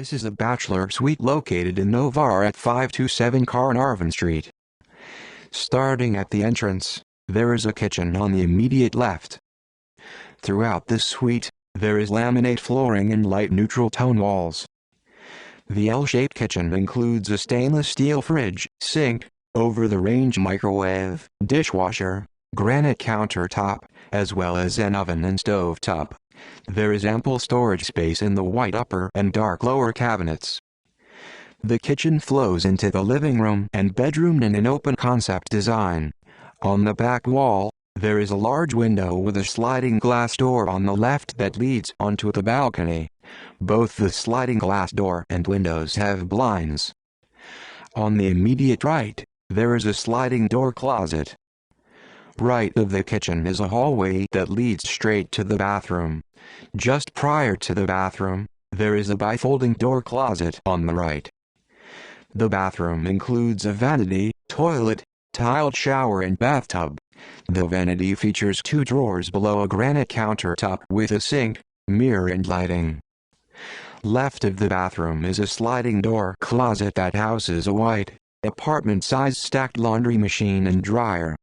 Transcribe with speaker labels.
Speaker 1: This is a bachelor suite located in Novare at 527 Carnarvon Street. Starting at the entrance, there is a kitchen on the immediate left. Throughout this suite, there is laminate flooring and light neutral tone walls. The L-shaped kitchen includes a stainless steel fridge, sink, over-the-range microwave, dishwasher, granite countertop, as well as an oven and stove top. There is ample storage space in the white upper and dark lower cabinets. The kitchen flows into the living room and bedroom in an open concept design. On the back wall, there is a large window with a sliding glass door on the left that leads onto the balcony. Both the sliding glass door and windows have blinds. On the immediate right, there is a sliding door closet. Right of the kitchen is a hallway that leads straight to the bathroom. Just prior to the bathroom, there is a bifolding door closet on the right. The bathroom includes a vanity, toilet, tiled shower and bathtub. The vanity features 2 drawers below a granite countertop with a sink, mirror and lighting. Left of the bathroom is a sliding door closet that houses a white, apartment-sized stacked laundry machine and dryer.